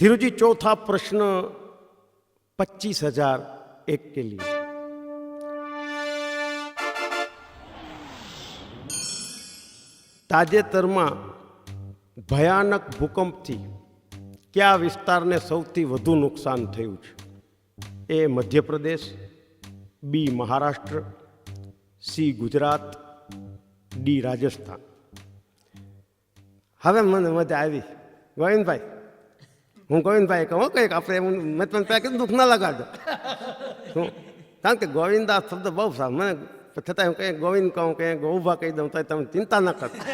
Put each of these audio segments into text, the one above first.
धीरू जी, चौथा प्रश्न 25,001 के लिए। તાજેતરમાં ભયાનક ભૂકંપથી કયા વિસ્તારને સૌથી વધુ નુકસાન થયું છે? એ મધ્યપ્રદેશ, બી મહારાષ્ટ્ર, સી ગુજરાત, ડી રાજસ્થાન. હવે મને મજા આવી. ગોવિંદભાઈ, હું ગોવિંદભાઈ કહું કંઈક આપણે મેં તમને ત્યાં કીધું દુઃખ ના લગાડો. કારણ કે ગોવિંદા શબ્દ બહુ સારો મને છતાં હું કંઈ ગોવિંદ કહું કંઈ ગૌભા કહી દઉં તો તમે ચિંતા ન કરતા.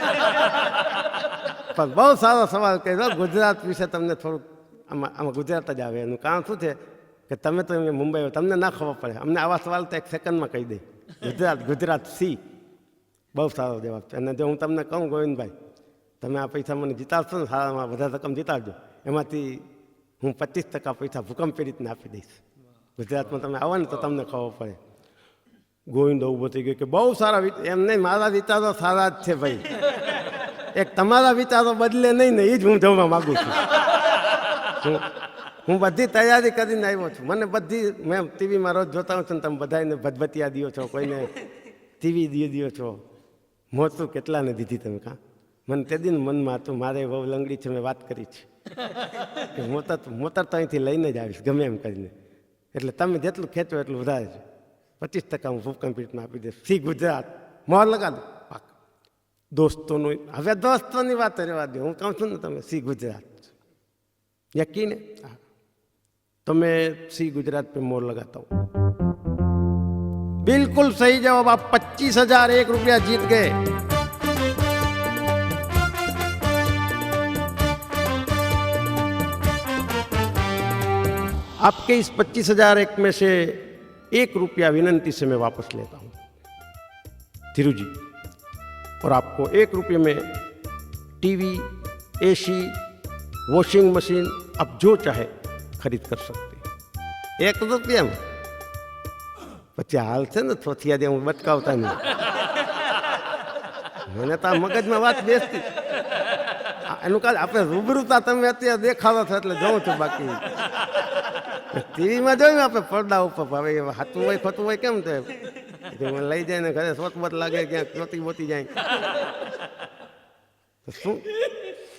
પણ બહુ સારો સવાલ કર્યો. ગુજરાત વિશે તમને થોડુંક આમાં ગુજરાત જ આવે. એનું કામ શું છે કે તમે તો મુંબઈ તમને ના ખબર પડે. અમને આવા સવાલ તો એક સેકન્ડમાં કહી દઈ. ગુજરાત સી. બહુ સારો જવાબ છે. અને જો હું તમને કહું ગોવિંદભાઈ, તમે આ પૈસા મને જીતાડશો ને, સારામાં બધા રકમ જીતાડજો, એમાંથી હું 25% પૈસા ભૂકંપ રીતને આપી દઈશ. ગુજરાતમાં તમે આવો ને તો તમને ખબર પડે. ગોવિંદ ઊભો થઈ ગયો કે બહુ સારા એમ નહીં, મારા વિચારો સારા જ છે ભાઈ. એક તમારા વિચારો બદલે નહીં ને, એ જ હું જોવા માગું છું. હું બધી તૈયારી કરીને આવ્યો છું. મને બધી મેં ટીવીમાં રોજ જોતા હોઉં છું ને, તમે બધાને ભદભતિયા દો છો, કોઈને ટીવી દો છો. મોતું કેટલાને દીધી તમે? કાં મને તે દિન મનમાં હતું, મારે બહુ લંગડી છે, મેં વાત કરી છે કે મોતર તો અહીંથી લઈને જ આવીશ ગમે એમ કરીને. એટલે તમે જેટલું ખેંચો એટલું વધારે છે. 25% હું ભૂકંપ રીતમાં આપી દઈશ. સી ગુજરાત, મોહર લગાડો. દોસ્તોનું હવે દોસ્તોની વાત રહેવા દો. હું કહું છું ને, તમે સી ગુજરાત યકીન તમે सी गुजरात पे मोर लगाता हूं. बिल्कुल सही जवाब. आप 25,001 रुपया जीत गए. आपके इस 25,001 में से 1 रुपया विनंती से मैं वापस लेता हूं धीरू जी, और आपको 1 रुपये में टीवी, एसी, वॉशिंग मशीन आप जो चाहे खरीद कर सकते. 1 રૂપિયામાં પછી હાલ છે ને થોથિયા દે હું બટકાવતા નહીં. મને તો આ મગજમાં વાત બેસતી. એનું કાલ આપણે રૂબરૂતા તમે અત્યારે દેખાડો છો એટલે જોઉં છું. બાકી ટીવીમાં જોયું આપણે પડદા ઉપર. હવે હાથું હોય ખોટું હોય કેમ તો મને લઈ જાય ને ઘરે સોતબત લાગે, ક્યાંક ચોતી બોતી જાય. શું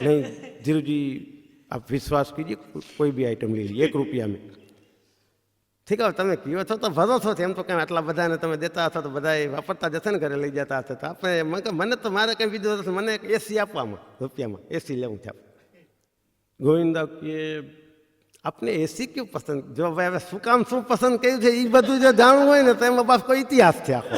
नहीं धीरू जी, आप विश्वास कीजिए, कोई भी आइटम ले लीजिए 1 रुपया में. ठीक है, તમે કયો છો તો ભરોસો છે. એમ તો કંઈ આટલા બધાને તમે દેતા હશો તો બધા વાપરતા જશે ને, ઘરે લઈ જતા હશે. તો આપણે મને તો મારે કંઈ બીજું હશે, મને એક એસી આપવામાં રૂપિયામાં એસી લેવું છે. ગોવિંદા કે આપને એસી ક્यों પસંદ? જો ભાઈ હવે શું કામ શું પસંદ કર્યું છે એ બધું જો જાણવું હોય ને તો એમાં બસ કોઈ ઇતિહાસ છે આખો.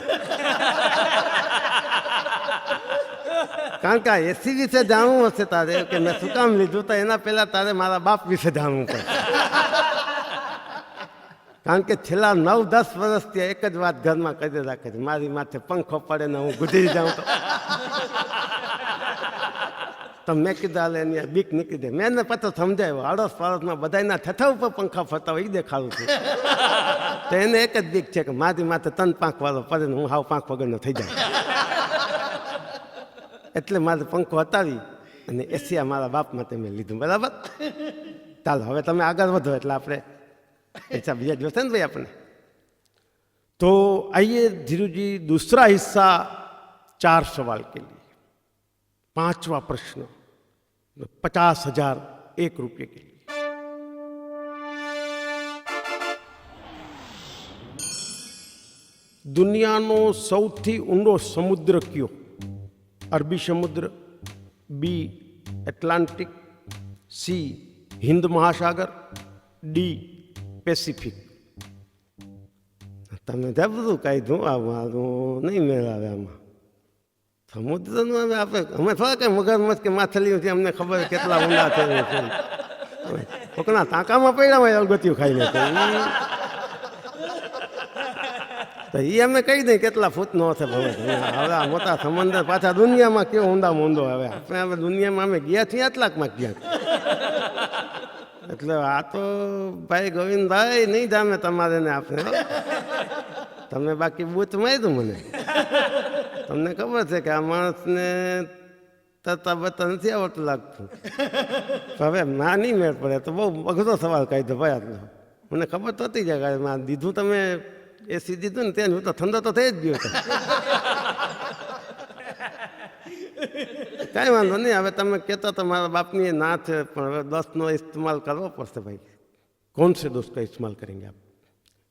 કારણ કે આ એસી વિશે જાણવું હશે તારે કે મેં શું કામ લીધું, તો એના પહેલા તારે મારા બાપ વિશે જાણવું પડે. કારણ કે છેલ્લા 9-10 વર્ષથી એક જ વાત ઘરમાં કરી રાખે છે, મારી માથે પંખો પડે ને હું ગુજરી જાઉં તો મેં કીધું હાલે એની બીક નીકળી દે. મેં એને પતો સમજાવ્યો, આડોશ પાડોશમાં બધાના થથા ઉપર પંખા ફરતા હોય એ દેખાડું છું. તો એને એક જ બીક છે કે મારી માથે 3 પાંખ વાળો પડે ને હું હાવ પાંખ વગરનો થઈ જાય. એટલે મારે પંખો હટાવી અને એસી મારા બાપ માટે મેં લીધું. બરાબર, ચાલો હવે તમે આગળ વધો એટલે આપણે ऐसा भैया जोते ना भाई अपने. तो आइए धीरू जी, दूसरा हिस्सा 4 सवाल के लिए. 5वां प्रश्न 50,001 रुपये के लिए. दुनियानो सौथी ऊंडो समुद्र कयो? अरबी समुद्र, बी एटलांटिक, सी हिंद महासागर, डी પેસિફિક. તમે જબરું કાઢ્યું. આવું નહીં મેળાવે આમાં. સમુદ્રનું હવે આપણે અમે થોડા કંઈ મગરમચ્છ કે માછલીઓ છે, અમને ખબર કેટલા ઊંડા છે. કોકના ટાંકામાં પડ્યા હોય અલગતિયું ખાઈને તો એ અમે કહી દઈએ કેટલા ફૂટનો છે. હવે આ મોટા સમુદ્ર પાછા દુનિયામાં કેવો ઊંડા ઊંડો. હવે આપણે હવે દુનિયામાં અમે ગયા છીએ આટલાકમાં ગયા. એટલે આ તો ભાઈ ગોવિંદભાઈ નહીં જામે તમારે ને આપણે. તમે બાકી બૂચ માર્યું મને. તમને ખબર છે કે આ માણસને તરતા બતા નથી આવડતું લાગતું. હવે ના નહીં મેળ પડે તો બહુ અઘરો સવાલ કાઢ્યો ભાઈ આટલો. મને ખબર તો હતી કે માં દીધું તમે એસી દીધું ને ત્યાં હું તો ઠંડો તો થઈ જ ગયો હતો. કાંઈ વાંધો નહીં, હવે તમે કહેતા તો મારા બાપની ના છે, પણ હવે 10નો ઇસ્તેમાલ કરવો પડશે ભાઈ. કોણ છે દોસ્ત કા ઇસ્તેમાલ કરેંગે આપ?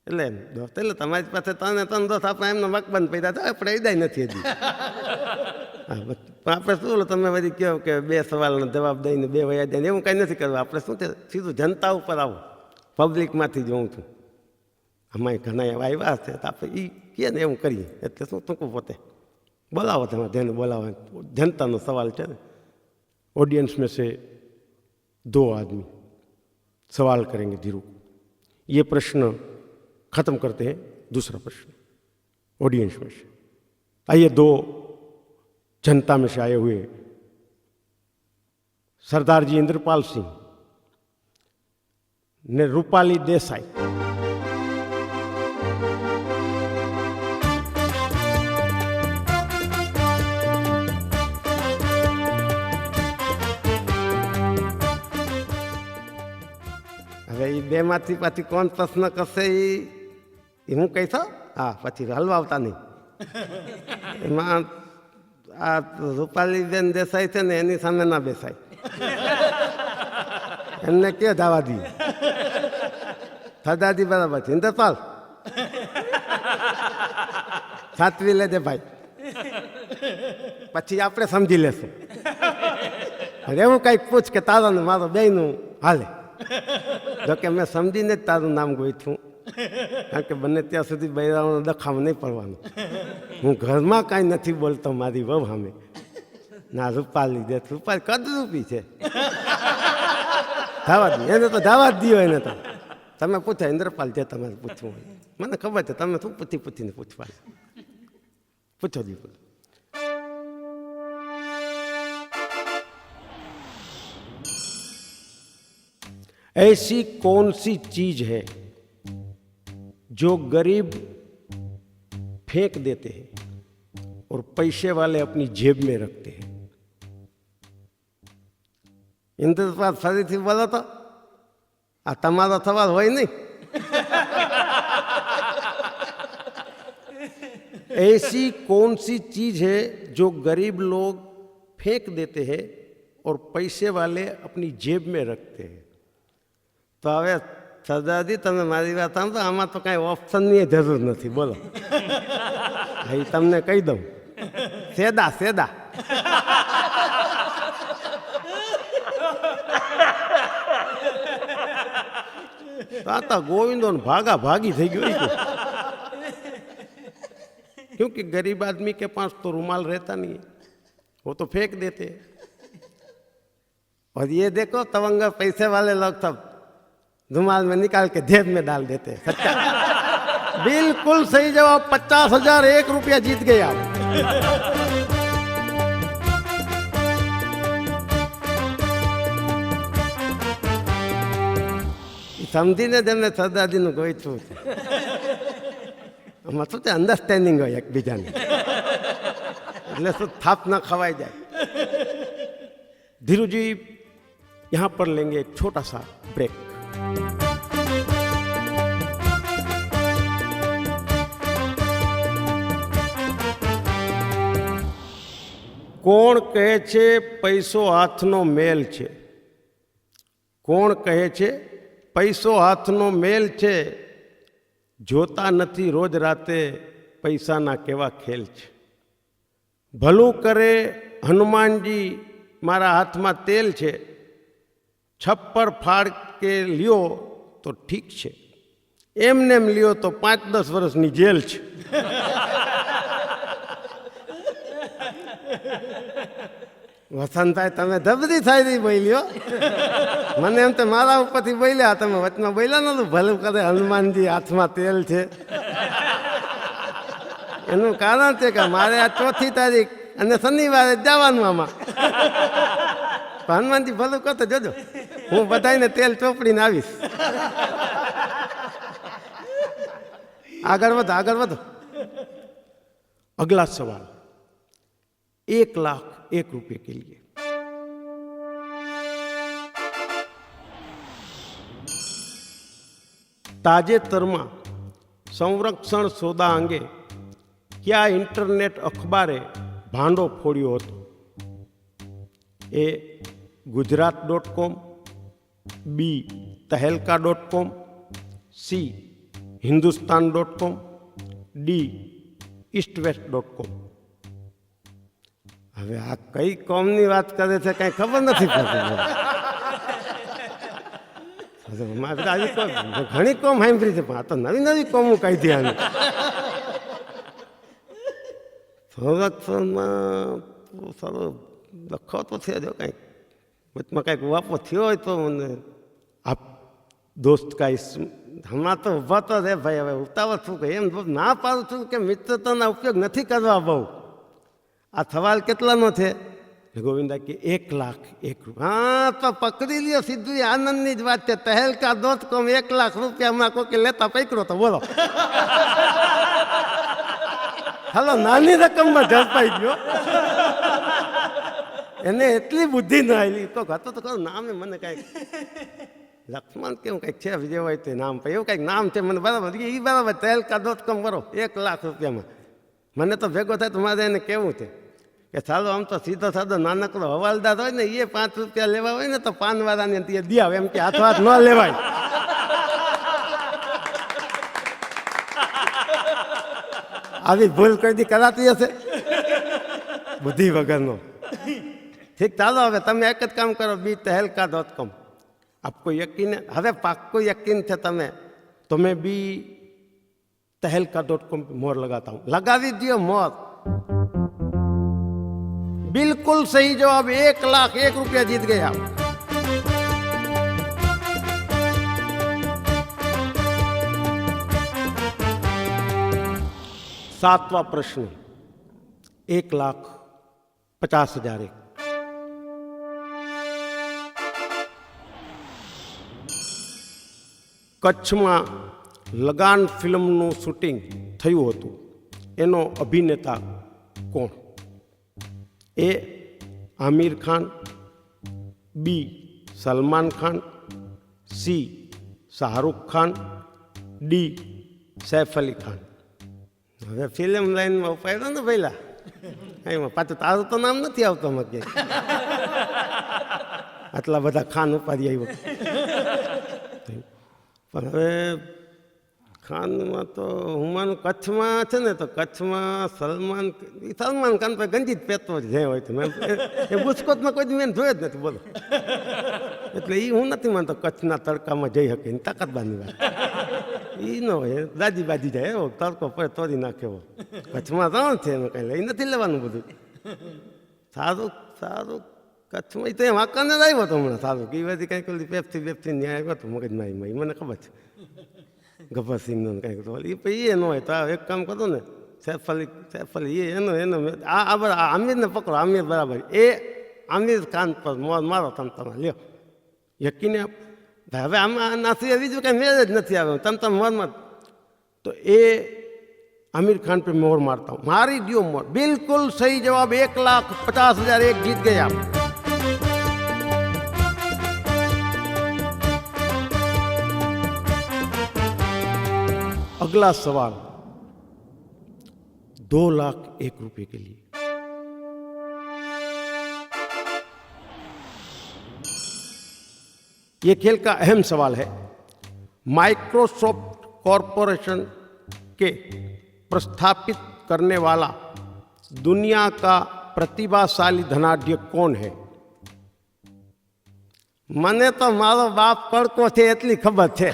એટલે એમ દોસ્ત એટલે તમારી પાસે 3 દોસ્ત આપણે એમનો વકબંધ પડ્યા તો આપણે એદાય નથી હજી. હા, પણ આપણે શું તમે બધી કહો કે 2 સવાલનો જવાબ દઈને 2 વયા જાય એવું કાંઈ નથી કરવું. આપણે શું છે સીધું જનતા ઉપર આવો, પબ્લિકમાંથી જોઉં છું. આમાં ઘણા એવા આવ્યા છે તો આપણે એ કહે ને એવું કરીએ. એટલે શું ટૂંકું પોતે બોલાવો, તમારે જેને બોલાવો. जनता નો सवाल है। ऑडियंस में से 2 आदमी सवाल करेंगे धीरू। ये प्रश्न खत्म करते हैं, दूसरा प्रश्न ऑडियंस में से। आइए 2 जनता में से आए हुए सरदार जी इंद्रपाल सिंह ने रूपाली देसाई બે માંથી પાછી કોણ પ્રશ્ન કરશે એ હું કહીશ. હા, પછી હલવાવતા નહીં. એમાં આ રૂપાલીબેન દેસાઈ છે ને એની સામે ના બેસાય, એમને કે દાવા દઈએ. સરદારજી બરાબર છે. ઇન્દ્રપાલ સાચવી લેજે ભાઈ, પછી આપણે સમજી લેશું. એવું કંઈક પૂછ કે તારા ને મારો બેયનું હાલે. જોકે મેં સમજીને જ તારું નામ ગોઈથું, કારણ કે બને ત્યાં સુધી બૈરાઓનો દખાવ નહીં પડવાનો. હું ઘરમાં કાંઈ નથી બોલતો મારી વહુ સામે. ના રૂપાલી દે, રૂપાલી કદરૂપી છે, ધાવા દે એને તો ધાવા જ દીયો. એને તો તમે પૂછો ઇન્દ્રપાલ જે તમારે પૂછવું હોય. મને ખબર છે તમે શું પૂછીને પૂછવા. પૂછો દીકરો. ऐसी कौन सी चीज है जो गरीब फेंक देते हैं और पैसे वाले अपनी जेब में रखते हैं? इंद्रपाल फरीથી બોલો તો. આ તમારો સવાલ હોય નહીં. ऐसी कौन सी चीज है जो गरीब लोग फेंक देते हैं और पैसे वाले अपनी जेब में रखते हैं? તો હવે સરદારજી તમે મારી વાત સાંભળો, આમાં તો કાંઈ ઓપ્શનની જરૂર નથી. બોલો, એ તમને કહી દઉં. સેદા સેદા. આ તો ગોવિંદો ભાગા ભાગી થઈ ગયો. क्योंकि गरीब आदमी के पास तो रुमाल रहता नहीं है, वो तो फेंक देते हैं। और ये देखो तवंगा पैसे वाले लोग सब रुमाल में निकाल के जेब में डाल देते हैं। सच्चा बिल्कुल सही जवाब। 50,001 रुपया जीत गए आप। સમજીને તેમને સરદારજીનું ગોઈઠું છે. આમાં શું છે અન્ડરસ્ટેન્ડિંગ હોય એકબીજાને, એટલે શું થાપ ન ખવાઈ જાય. धीरू जी यहाँ पर लेंगे एक छोटा सा ब्रेक। કોણ કહે છે પૈસો હાથનો મેલ છે? કોણ કહે છે પૈસો હાથનો મેલ છે? જોતા નથી રોજ રાતે પૈસાના કેવા ખેલ છે. ભલું કરે હનુમાનજી મારા હાથમાં તેલ છે, છપ્પર ફાડ કે લ્યો તો ઠીક છે, એમને એમ લ્યો તો 5-10 વર્ષની જેલ છે. વસંતભાઈ તમે ધબધી થાય બોલ્યો. મને એમ તો મારા ઉપરથી બોલ્યા, તમે વચમાં બોલ્યા નતું ભલું કરે હનુમાનજી હાથમાં તેલ છે. એનું કારણ છે કે મારે આ 4મી તારીખ અને શનિવારે જવાનું આમાં. હનુમાનજી ભલું કરતો જોજો, હું બધાને તેલ ચોપડીને આવીશ. આગળ વધો, આગળ વધો. अगला सवाल 1,01,000 रुपये के लिए તાજેતરમાં સંરક્ષણ સોદા અંગે કયા ઇન્ટરનેટ અખબારે ભાંડો ફોડ્યો હતો? એ ગુજરાત.com, બી તહેલકા.com, સી હિન્દુસ્તાન.com, ડી ઈસ્ટવેસ્ટ.com. હવે આ કઈ કોમની વાત કરે છે કઈ ખબર નથી પડતી. ઘણી કોમ સાંભળી છે પણ આ તો નવી નવી કોમો કાઢી આની. સંરક્ષણમાં સારો લખો તો છે જો કંઈક વચમાં કંઈક વાપો થયો હોય તો મને આપ દોસ્ત કાંઈ હમણાં તો ઊભા તો રે ભાઈ. હવે ઉતાવળ છું કે એમ ના પાડું છું કે મિત્રતાના ઉપયોગ નથી કરવા બહુ. આ સવાલ કેટલાનો છે? ગોવિંદા કે 1,01,000. હા તો પકડી લ્યો સીધું. આનંદની જ વાત છે. તહેલકા.com 1,00,000 રૂપિયામાં કોઈ લેતા પકડો તો બોલો. હાલો નાની રકમમાં ઝડપાઈ ગયો. એને એટલી બુદ્ધિ ના આવી તો હતો તો કહું નામ મને કાંઈક લક્ષ્મણ કેવું કંઈક છે જે હોય તે નામ એવું કંઈક નામ છે મને બરાબર એ બરાબર. તહેલકા.com કરો 1,00,000 રૂપિયામાં. મને તો ભેગો થાય તો મારે એને કેવું છે કે ચાલો આમ તો સીધો સાદો નાનકડો હવાલદાર હોય ને એ 5 રૂપિયા લેવા હોય ને તો પાનવાળાને દી આવે એમ કે હાથો હાથ ન લેવાય. આવી ભૂલ કોઈ દી કરાતી હશે બુદ્ધિ વગરનો. ઠીક ચાલો હવે તમે એક જ કામ કરો, બી તહેલકા.com. આપકો યકીન હવે પાક્કું યકીન છે તો મેં બી तहलका.com पे मोहर लगाता हूं. लगा दीजिए मोहर. बिल्कुल सही जवाब. 1,01,000 रुपया जीत गए आप. सातवां प्रश्न 1,50,000. કચ્છમાં લગાન ફિલ્મનું શૂટિંગ થયું હતું. એનો અભિનેતા કોણ? એ આમિર ખાન, બી સલમાન ખાન, સી શાહરૂખ ખાન, ડી સૈફ અલી ખાન. હવે ફિલ્મ લાઈનમાં ઉપાડ્યો ને પહેલા એમાં પાછું તારું તો નામ નથી આવતું મગે. આટલા બધા ખાન ઉપાડી આવ્યો. પણ હવે ખાનમાં તો હું માનું કચ્છમાં છે ને તો કચ્છમાં સલમાન ખાન તો ગંજી જ પહેરતો જ જે હોય તો એ બુસ્કોટમાં કોઈ મેં જોયો જ નથી બોલો. એટલે એ હું નથી માનતો કચ્છના તડકામાં જઈ શકે એની તાકાતબાની વાત એ ન હોય. દાજી બાજી જાય એવો તડકો પડે તોડી નાખે એવો. કચ્છમાં રણ છે એમાં કંઈ લઈ નથી લેવાનું બધું. સારું સારું કચ્છમાં તો એમ વાંકાને જ આવ્યો હતો હમણાં. સારું કે એ બધી કંઈક ઓલી પેપ્સી ન્યાય આવ્યો હતો મગજમાં એમાં મને ખબર છે. ગબ્બરસિંહનો કંઈક તો એ ન હોય તો એક કામ કરો ને સૈફ અલી એનો આમિરને પકડો. આમિર બરાબર. એ આમિર ખાન પર મારો તમે લ્યો યકીને. હવે આમાં નાસી બીજું કાંઈ મેળ જ નથી આવ્યો. તમે મોરમાં તો એ आमिर खान पे मोहर मारता हूं. मारी दियो मोहर. बिल्कुल सही जवाब. 1,50,000 एक जीत गए आप. अगला सवाल 2,01,000 रुपए के लिए. ये खेल का अहम सवाल है. माइक्रोसॉफ्ट कॉरपोरेशन के प्रस्थापित करने वाला दुनिया का प्रतिभाशाली धनाढ्य कौन है? મને તો મારો બાપ કડકો છે એટલી ખબર છે.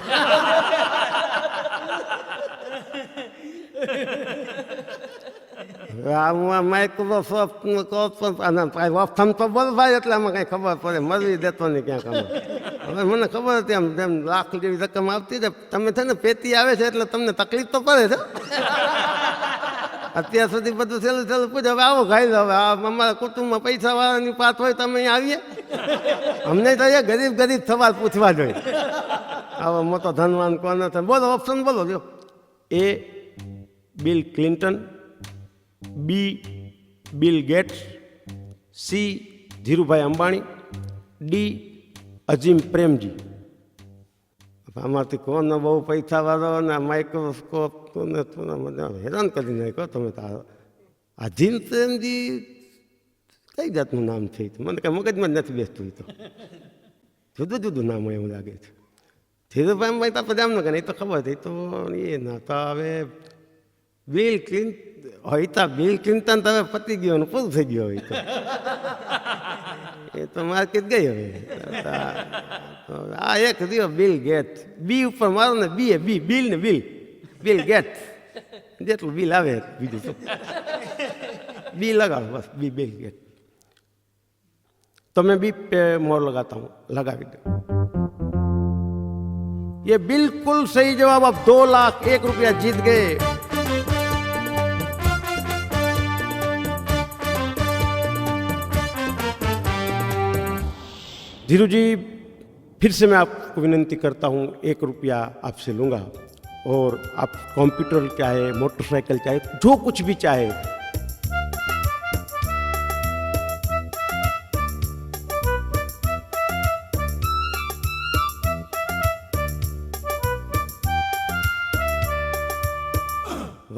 માઇક્રોસોફ્ટ તો બોલ ભાઈ એટલે આમાં કઈ ખબર પડે. મરવી દેતો નહીં ક્યાંક આમાં. હવે મને ખબર હતી આમ જેમ લાખ જેવી રકમ આવતી છે. તમે છે ને પેટી આવે છે એટલે તમને તકલીફ તો પડે છે. અત્યાર સુધી બધું સહેલું સહેલું પૂછે. હવે આવો ખાઈ લો. હવે અમારા કુટુંબમાં પૈસા વાળાની પાત હોય તમે અહીંયા આવીએ. અમને તો એ ગરીબ ગરીબ સવાલ પૂછવા જોઈએ. આવો મોટો ધનવાન કોણ છે? બોલો ઓપ્શન બોલો. જો A Bill Clinton, B Bill Gates, C Dhirubhai Ambani, D Azim Premji. આમાંથી કોનો બહુ પૈસાવાળો અને માઇક્રોસ્કોપ ને મને હેરાન કરી નાખ્યો તમે તારો આ જીનસેનજી કઈ જાતનું નામ છે મને કાંઈ મગજમાં જ નથી બેસતું તો જુદું જુદું નામ હોય એવું લાગે છે ધીરુભાઈ તો આપણે જામનગર એ તો ખબર હતી તો એ ના તો હવે બિલ ક્લિન્ટન તો હવે પતી ગયો ને પૂરું થઈ ગયો હોય તો એ તો માર્કેટ ગઈ હવે આ એક રહ્યો બિલ ગેટ બી ઉપર મારો ને બી બિલ ને બિલ ગેટ જેટલું બિલ આવે બીજું તો बी लगाओ बस बिल गेट तो मैं बी पे मोर लगाता हूँ लगा दो ये बिल्कुल सही जवाब आप 2,01,000 रुपया जीत गए धीरू जी फिर से मैं आपको विनंती करता हूँ 1 रुपया आपसे लूँगा और आप कंप्यूटर चाहे मोटरसाइकिल चाहे जो कुछ भी चाहे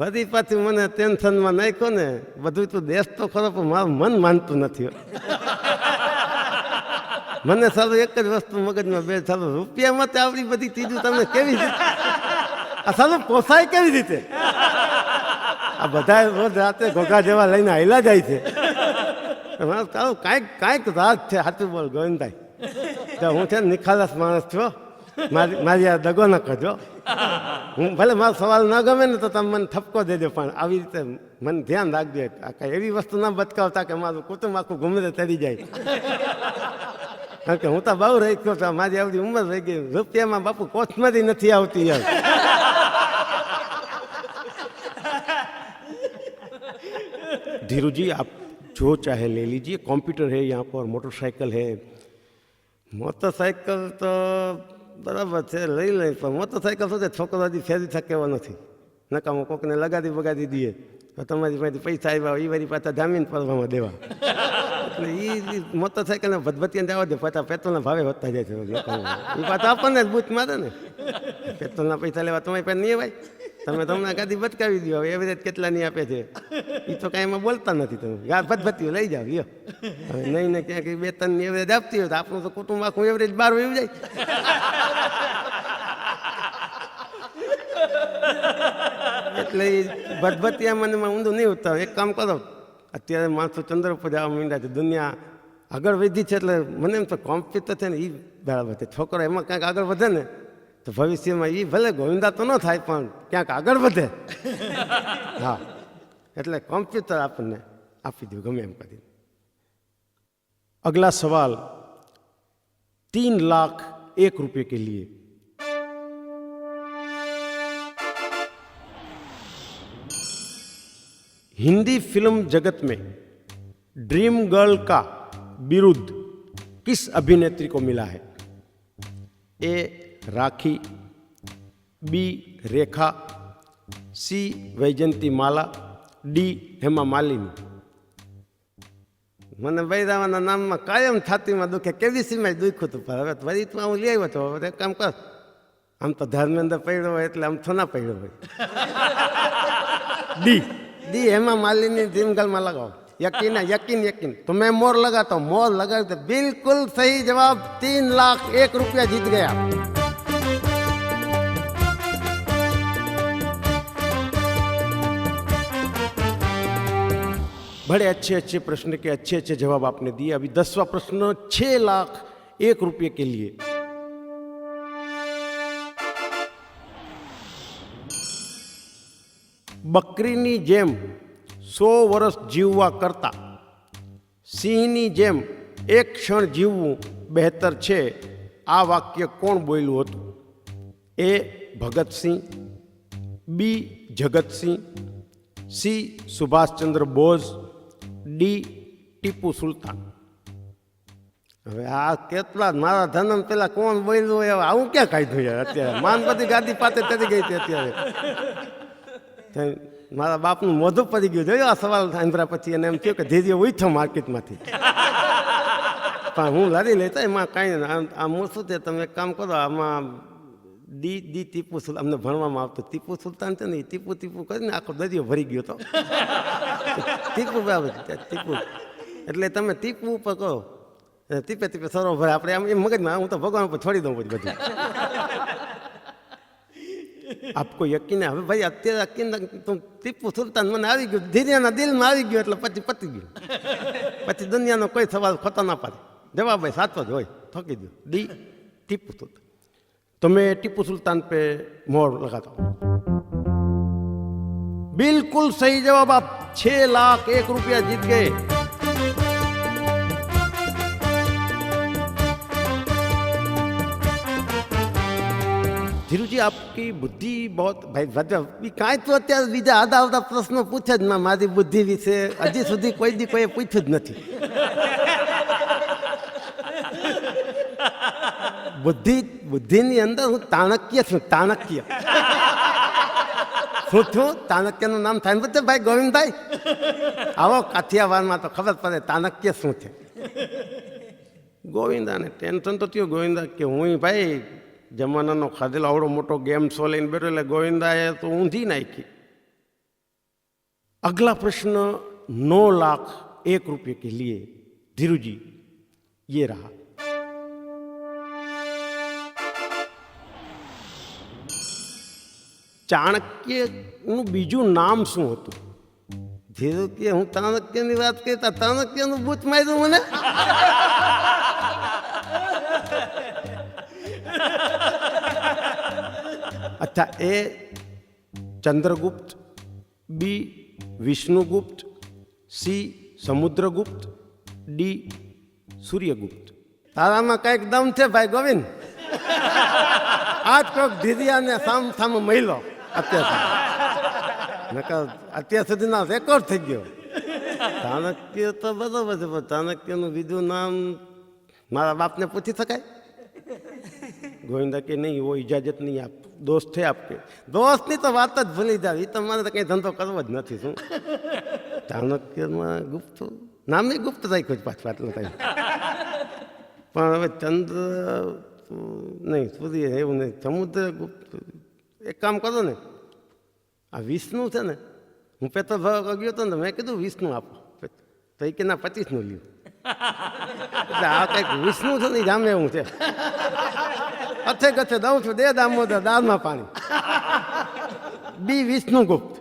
વધી પાછું મને ટેન્શનમાં નાખ્યો ને બધું તો દેશ તો ખરો પણ મારું મન માનતું નથી મને સારું એક જ વસ્તુ મગજમાં બે સારું રૂપિયામાં તો આવડી બધી ચીજો તમને કેવી રીતે આ સારું પોસાય કેવી રીતે આ બધા રોજ રાતે ઘોઘા જેવા લઈને હાલ્યા જાય છે સારું કાંઈક રાત છે સાચું બોલ ગોવિંદભાઈ હું છે ને નિખાલસ માણસ છો મારી આ દગો ન કરજો હું ભલે મારો સવાલ ન ગમે ને તો તમે મને ઠપકો દેજો પણ આવી રીતે મને ધ્યાન રાખજો આ કાંઈ એવી વસ્તુ ના બચકાવતા કે મારું કુટુંબ આખું ગમે તરી જાય કારણ કે હું તો બહુ રહી ગયો છું મારી આવડી ઉંમર રહી ગઈ રૂપિયામાં બાપુ કોચમાંથી નથી આવતી યાર धीरू जी आप जो चाहे ले लीजिए कंप्यूटर है यहाँ पर मोटरसाइकिल है मोटरसाइकिल तो बराबर છે લઈ લઈ પણ મોટરસાઇકલ શું છે છોકરો હજી ફેરી શકે એવો નથી નકામો કોકને લગાડી બગાડી દઈએ તો તમારી પાસેથી પૈસા આવ્યા હોય એ વારી પાછા જામીન પરવામાં દેવા એટલે એ મોટરસાઇકલને ભદભતિયાને જવા દે પાછા પેટ્રોલના ભાવે વધતા જાય છે એ પાછા આપણને જ બૂથ મારે ને પેટ્રોલના પૈસા લેવા તમારી પાસે નહીં ભાઈ તમે તમને ગાડી બચકાવી દો હવે એવરેજ કેટલાની આપે છે એ તો કાંઈ એમાં બોલતા નથી તમે યાર ભદભતીઓ લઈ જાવ લ્યો હવે નહીં ને ક્યાંક 2-3ની એવરેજ આપતી હોય તો આપણું તો કુટુંબ આખું એવરેજ 12 વયું જાય એટલે એ ભદભતિયા મને ઊંધું નહીં ઉતર એક કામ કરો અત્યારે માણસો ચંદ્ર ઉપર જવા માંડ્યા છે દુનિયા આગળ વધી છે એટલે મને એમ તો કોમ્પ્યુટર છે ને એ બરાબર છે છોકરો એમાં ક્યાંક આગળ વધે ને તો ભવિષ્યમાં એ ભલે ગોવિંદા તો ન થાય પણ ક્યાંક આગળ વધે હા એટલે કોમ્પ્યુટર આપણને આપી દઉં ગમે એમ કરી अगला सवाल 3,01,000 रुपये के लिए हिंदी फिल्म जगत में ड्रीम गर्ल का बिरुद किस अभिनेत्री को मिला है? ए राखी, बी रेखा, सी वैजंती माला, डी हेमा मालिनी। મને બૈરાવાના નામમાં કાયમ છાતીમાં દુખે કેવીસીમાં દુખ્યું હતું પણ હવે વરીતમાં હું લઈ આવ્યો હતો હવે કામ કર આમ તો ધર્મેન્દ્ર પડ્યો હોય એટલે આમ થોના પડ્યો હોય D Hema Malini dream girl में लगाओ यकीन है यकीन तो मैं मोर लगाता हूँ मोर लगा तो बिल्कुल सही जवाब 3,01,000 रुपया जीत गया बड़े अच्छे प्रश्न के अच्छे जवाब आपने दिए। अभी 10वां प्रश्न 6,01,000 रुपये के लिए। बकरीनी जेम 100 वर्ष जीववा करता सिंहनी जेम एक क्षण जीवવું बेहतर छे आ वाक्य कोण बोल्યું હતું? ए भगतसिंह, बी जगतसिंह, सी सुभाष चंद्र बोस, डी ટીપુ સુલતાન। હવે આ કેટલા મારા જન્મ પેલા કોણ બોલ્યું હોય આવું ક્યાં કાઢ્યું યાર અત્યારે માન બધી ગાદી પાતે ચડી ગઈ હતી અત્યારે મારા બાપનું મોઢું પડી ગયું જોયું આ સવાલ સાંભળ્યા પછી એને એમ થયું કે ધીરે ઉઠ્યો માર્કેટમાંથી પણ હું લડી લેતા એમાં કાંઈ આમ શું છે તમે એક કામ કરો આમાં દી ટીપુ સુલતાન અમને ભણવામાં આવતું. ટીપુ સુલતાન છે ને એ ટીપુ કરીને આખો દરિયો ભરી ગયો હતો. ટીપુ બરાબર ટીપુ એટલે તમે ટીપુ ઉપર કહો ટીપે ટીપે સરોવર આપણે આમ એમ મગજમાં હું તો ભગવાન ઉપર છોડી દઉં બધું. આપકો યકીન હવે ભાઈ અત્યારે યકીન તો ટીપુ સુલતાન મને આવી ગયું, ધીરેના દિલમાં આવી ગયું એટલે પછી પતી ગયું. પછી દુનિયાનો કોઈ સવાલ ખોટો ના પાડે, જવાબ ભાઈ સાચો જ હોય, ઠોકી દો. ડી ટીપુ સુલતાન. तो मैं टीपू सुल्तान पे मोहर लगाता हूं. बिल्कुल सही जवाब. आप 6,01,000 रुपया जीत गए. धीरू जी आपकी बुद्धि बहुत ભાઈ કાંઈ તો અત્યારે બીજા આધા આવતા પ્રશ્નો પૂછે જ ના મારી બુદ્ધિ વિશે. હજી સુધી કોઈ દી કોઈ પૂછ્યું જ નથી. બુદ્ધિની અંદર હું ચાણક્ય છું. ચાણક્ય શું છું? ચાણક્યનું નામ થાય બધે ભાઈ ગોવિંદભાઈ આવો કાઠિયાવાડમાં તો ખબર પડે ચાણક્ય શું છે. ગોવિંદાને ટેન્શન તો થયું ગોવિંદા કે હું ભાઈ જમાનાનો ખાધેલો આવડો મોટો ગેમ શો લઈને બેઠો એટલે ગોવિંદાએ તો ઊંધી નાખી. अगला प्रश्न 9,01,000 रुपये के लिए धीरू जी ये रहा. ચાણક્યનું બીજું નામ શું હતું? ધીરુ કે હું ચાણક્યની વાત કરતા ચાણક્યનું બૂચ માર્યું મને. अच्छा ए चंद्रगुप्त, बी विष्णुगुप्त, सी समुद्रगुप्त, डी सूर्यगुप्त. તારામાં કંઈક દમ છે ભાઈ ગોવિંદ. આજ કોઈક ધીરિયાને સામ મહિલો અત્યાર સુધીનો રેકોર્ડ થઈ ગયો. ચાણક્ય તો બરોબર છે પણ ચાણક્યનું બીજું નામ મારા બાપને પૂછી શકાય? गोविंदा के नहीं वो इजाजत नहीं. आप दोस्त थे आपके. દોસ્તની તો વાત જ ભૂલી જાવ. એ તો મારે તો કંઈ ધંધો કરવો જ નથી. શું ચાણક્યમાં ગુપ્ત નામે ગુપ્ત રાખ્યું જ પાછું આટલું થાય. પણ હવે ચંદ્ર નહીં સૂર્ય એવું નહીં સમુદ્રગુપ્ત. એક કામ કરો ને આ વિષ્ણુ છે ને હું પેતો ભાવ ગયો હતો ને મેં કીધું વિષ્ણુ આપો તો એ કે ના 25નું લ્યું. એટલે આ કંઈક વિષ્ણુ છે ને જામે એવું છે. अच्छे गच्छे दऊं छू दे दामोदर दाल में पानी. बी विष्णुगुप्त.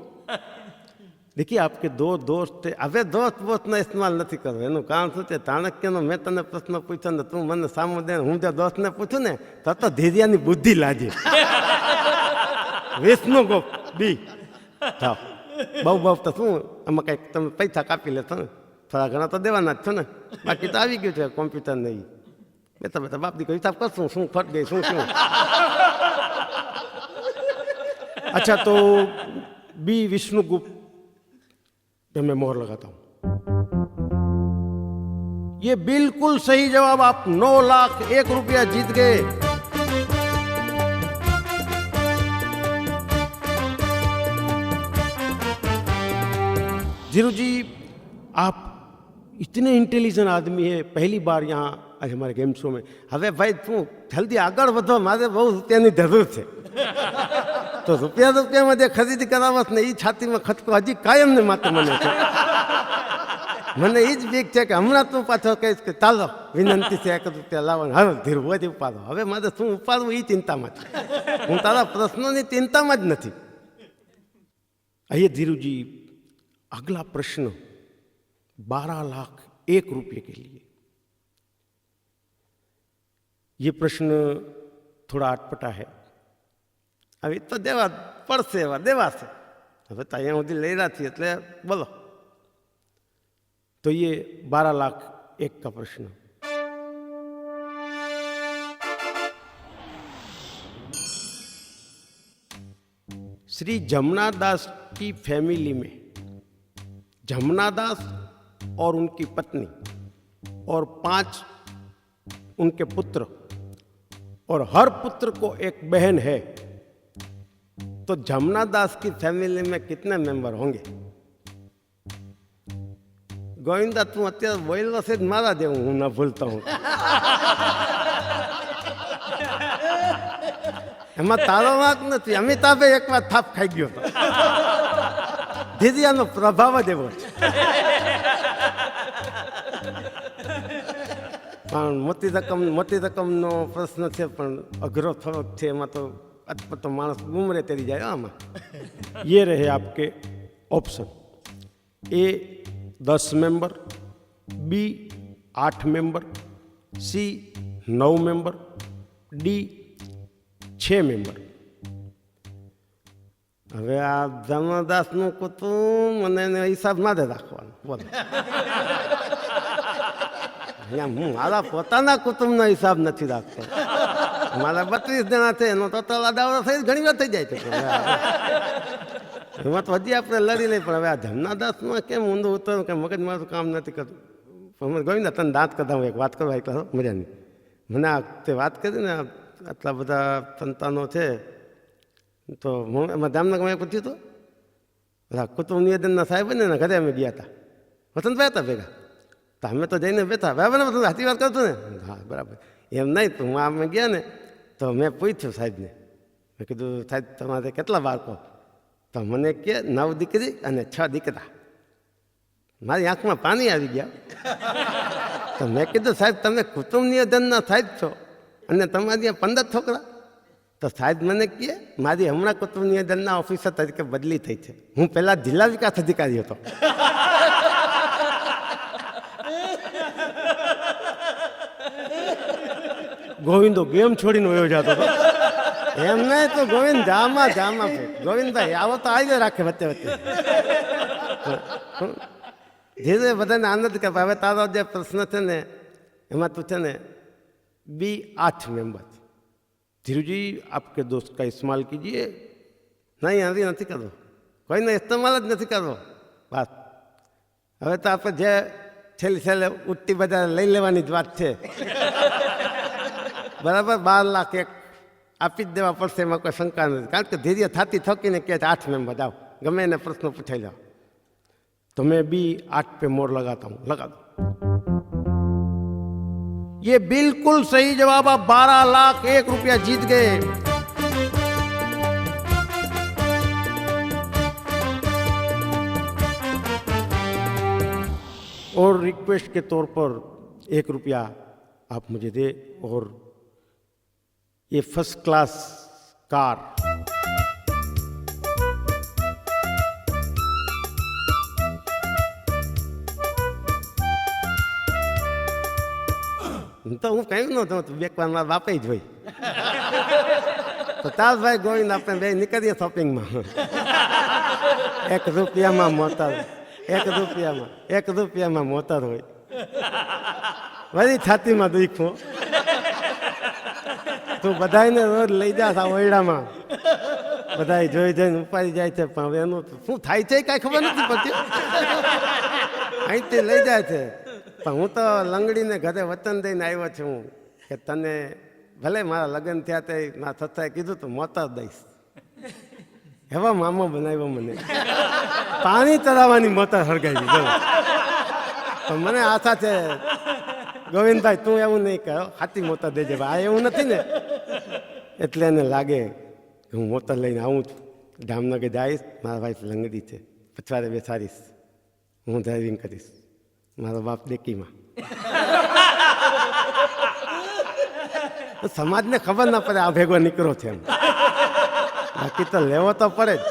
देखिए आपके दो दोस्त थे. હવે દોસ્ત બોસ્તનો ઇસ્તેમાલ નથી કરવો. એનું કારણ શું છે? ચાણક્યનો મેં તને પ્રશ્ન પૂછ્યો ને તું મને સામો દે હું જો દોસ્તને પૂછું ને તો ધીરિયાની બુદ્ધિ લાજી. વિષ્ણુગુપ્ત બી થાવ. બહુ તો શું આમાં કંઈક તમે પૈસા કાપી લેશો ને થોડા ઘણા તો દેવાના જ છો ને. બાકી તો આવી ગયું છે કોમ્પ્યુટર નહીં. બેટા બેટા બાપ દીકરો હિસાબ કરશું શું ફટ ગઈ શું શું. अच्छा तो बी विष्णुगुप्त पे मैं मोहर लगाता हूं. ये बिल्कुल सही जवाब. आप 9,01,000 रुपया जीत गए. धीरू जी आप इतने इंटेलिजेंट आदमी है. पहली बार यहाँ आज हमारे गेम शो में. હવે ભાઈ તું જલ્દી આગળ વધો. મારે બહુ રૂપિયાની જરૂર છે. તો રૂપિયામાં જે ખરીદી કરાવશ ને એ છાતીમાં ખટકો હજી કાયમ ને માટે મને છે. મને એ જ બીક છે કે હમણાં તું પાછો કહીશ કે ચાલો વિનંતી છે 1 રૂપિયા લાવવાનું. હવે ધીરું બધી ઉપાડો. હવે મારે શું ઉપાડવું એ ચિંતામાં છે. હું તારા પ્રશ્નોની ચિંતામાં જ નથી. आइए धीरू जी अगला प्रश्न 12,01,000 रुपये के लिए. ये प्रश्न थोड़ा अटपटा है. હવે તો દેવા પડશે એવા દેવાશે. હવે તો અહીંયા સુધી લઈ રહ્યા છીએ એટલે બોલો. तो ये 12,01,000 का प्रश्न. श्री जमुना दास की फैमिली में जमुना दास और उनकी पत्नी और 5 उनके पुत्र और हर पुत्र को एक बहन है. तो जमुना दास की फैमिली में कितने मेंबर होंगे? गोविंदा तू અત્યારે બોલ્યો છે મારા જેવું હું ના ભૂલતા હું. એમાં તારો વાંક નથી. અમિતાભે એક વાર થાપ ખાઈ ગયો હતો. ધીરિયાનો પ્રભાવ જ એવો છે. પણ મોટી રકમનો પ્રશ્ન છે, પણ અઘરો થોડોક છે. એમાં તો અટપટો માણસ ગુમરે તેરી જાય આમાં. ये रहे आपके ऑप्शन. ए 10 मेंबर, बी 8 मेंबर, सी 9 मेंबर, ડી 6 મેમ્બર. હવે આ જમનાદાસનું કુટુંબ મને એનો હિસાબ ના દે રાખવાનો. બોલો, અહીંયા હું મારા પોતાના કુટુંબનો હિસાબ નથી રાખતો. મારા 32 જણા છે, એનો તો તલાદાવડો થઈ ઘણી વાર થઈ જાય છે. એમાં તો હજી આપણે લડી લઈ. પણ હવે આ જમનાદાસમાં કેમ ઊંધું ઉતરવું કે મગજ મારું કામ નથી કરતું. પણ ગોવિંદા તને દાંત કરતા હું એક વાત કરવા એકલા મજાની. મને આ તે વાત કરી ને, આટલા બધા સંતાનો છે, તો હું એમાં જામનગરમાં એક પૂછ્યું હતું, બધા કુટુંબ નિવેદનના સાહેબ ને ઘરે અમે ગયા હતા, વસંતભાઈ હતા ભેગા. તો અમે તો જઈને બેઠા, બરાબર ને, બધું સાચી વાત કરતું ને? હા બરાબર. એમ નહીં તો હું અમે ગયા ને, તો મેં પૂછ્યું સાહેબને, મેં કીધું સાહેબ તમારે કેટલા બાળકો? તો મને કે 9 દીકરી અને 6 દીકરા. મારી આંખમાં પાણી આવી ગયા. તો મેં કીધું સાહેબ તમે કુટુંબ નિવેદનના સાહેબ છો અને તમારી 15 છોકરા? તો સાહેબ મને કહે મારી હમણાં કુટુંબ નિવેદનના ઓફિસર તરીકે બદલી થઈ છે. હું પહેલાં જિલ્લા વિકાસ અધિકારી હતો. ગોવિંદો ગેમ છોડીને વયો જતો હતો. એમ નહીં તો ગોવિંદ જામાં ગોવિંદભાઈ આવો તો આવી રાખે વચ્ચે વચ્ચે. ધીરે બધાને આનંદ કે હવે તારો જે પ્રશ્ન છે ને એમાં તું છે ને बी 8 मेंबर. धीरू जी आपके दोस्त का इस्तेमाल कीजिए. नहीं अभी नहीं करो, कोई ने इस्तेमाल જ નથી કરવો. બસ હવે તો આપણે જે છેલ્લે ઉઠતી બધા લઈ લેવાની જ વાત છે. બરાબર 12 લાખ એક આપી જ દેવા પડશે, એમાં કોઈ શંકા નથી. કારણ કે ધીરે થતી થકીને કહે 8 मेंबर જાઓ, ગમે એને પ્રશ્નો પૂછાઈ જાઓ. तो मैं बी 8 पे मोड़ लगाता हूँ. लगा दो. ये बिल्कुल सही जवाब. आप 12 लाख 1 रुपया जीत गए. और रिक्वेस्ट के तौर पर 1 रुपया आप मुझे दे, और ये फर्स्ट क्लास कार તો હું કહ્યું નહોતું, બેકવાર મારા બાપે જ હોય. તો તારભાઈ ગોવિંદ આપણે બે નીકળીએ શોપિંગમાં. 1 રૂપિયામાં મોતર, 1 રૂપિયામાં મોતર હોય. વળી છાતીમાં દુખો. તું બધાને રોજ લઈ જા ઓયડામાં, બધા જોઈ જોઈને ઉપાડી જાય છે. પણ હવે એનું શું થાય છે કાંઈ ખબર નથી પડતી. અહીંથી લઈ જાય છે. પણ હું તો લંગડીને ઘરે વતન દઈને આવ્યો છું કે તને ભલે મારા લગ્ન થયા તે મારા સત્તાએ કીધું તું મોતર દઈશ. એવા મામો બનાવ્યો મને, પાણી તરાવવાની મોતર હળગાવી. બોલો, તો મને આશા છે ગોવિંદભાઈ તું એવું નહીં કહો, હાથી મોતર દેજે. આ એવું નથી ને, એટલે એને લાગે કે હું મોતર લઈને આવું છું. જામનગર જઈશ, મારા વાઈફ લંગડી છે, પછવાડે બેસાડીશ, હું ડ્રાઇવિંગ કરીશ, મારો બાપ ડેકીમાં. સમાજને ખબર ના પડે આ ભેગો નીકળો છે એમ. બાકી તો લેવો તો પડે જ.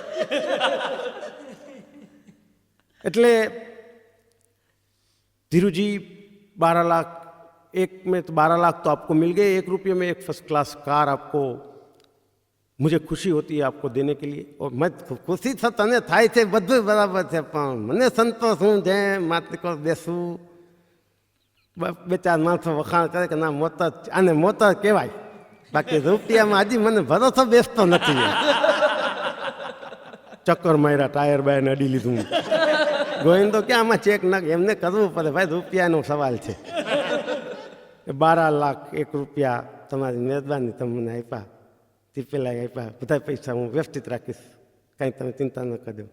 એટલે धीरू जी 12 लाख एक में, तो 12 लाख तो आपको मिल गए. 1 रुपये में एक फर्स्ट क्लास कार आपको, मुझे खुशी होती है आपको देने के लिए. और मैं खुशी तो तने थाय છે બધું બરાબર છે, પણ મને સંતોષ હું જે માત્ર બેસું, 2-4 માણસો વખાણ કરે કે ના મોતર, આને મોતર કહેવાય. બાકી રૂપિયામાં હજી મને ભરોસો બેસતો નથી. ચક્કર માર્યા, ટાયર બાયરને અડી લીધું. ગોવિંદો કે આમાં ચેક ના, એમને કરવું પડે ભાઈ, રૂપિયાનો સવાલ છે. 12 લાખ 1 રૂપિયા તમારી મહેરબાની, તમને આપ્યા, તે પેલા આપ્યા. બધા પૈસા હું વ્યવસ્થિત રાખીશ, કાંઈ તમે ચિંતા ન કરજો.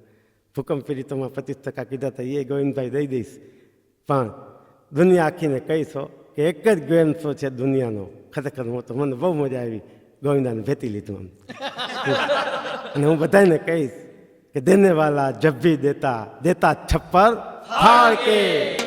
ભૂકંપ પીડિતોમાં 25% કીધા હતા, એ ગોવિંદભાઈ દઈ દઈશ. પણ દુનિયા આખીને કહીશો કે એક જ ગેમ શો છે દુનિયાનો, ખરેખર હું તો મને બહુ મજા આવી. ગોવિંદાને ભેતી લીધું આમ અને હું બધાને કહીશ કે દેને વાલા જબ ભી દેતા દેતા છપ્પર ફાड़ के